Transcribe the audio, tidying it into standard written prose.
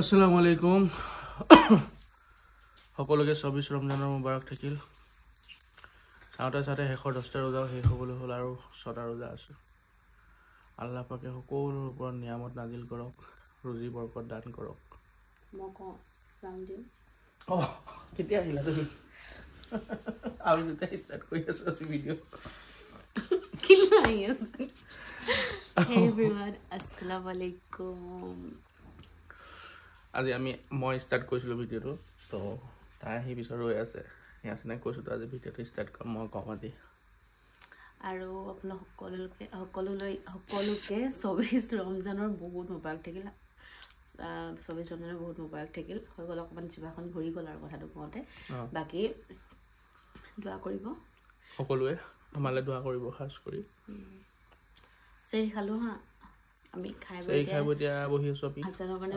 আসসালামু আলাইকুম সকলোকে 24 ৰমজানৰ মুবাৰক থাকিল চাওঁতে শেষৰ 10টা ৰোজা শেষ হ'বলৈ হ'ল আৰু 6টা ৰোজা আছে আল্লাহ পাকে সকলোৰ ওপৰত নিয়ামত নাজিল কৰক ৰুজি বৰকত দান কৰক মকো সালাম দিম কেতিয়া আহিলা তুমি আমি যেতিয়া ষ্টাৰ্ট কৰি আছো আজি ভিডিঅ কিলাই আছে Hey everyone, assalamu alaikum. আজি মই ষ্টাৰ্ট কৰিছিলো ভিডিঅটো তো তাই আহি পিছত ৰৈ আছে ইয়াছনে কৈছো তো আজি ভিডিঅটো ষ্টাৰ্ট কৰিম মই কম আজি আৰু আপোনাক সকলোকে 24 ৰমজানৰ বহুত মুবাৰক থাকিল 24 ৰমজানৰ বহুত মুবাৰক থাকিল হৈ গ'ল অকমান জিভাখন ভৰি গ'ল আৰু কথাটো কওঁতে বাকি দোৱা কৰিব সকলোৱে আমালে দোৱা কৰিব খাস কৰি চেৰি খালো হা আমি খাই বৈ এতিয়া বহি আছো আমি আজানৰ কাৰণে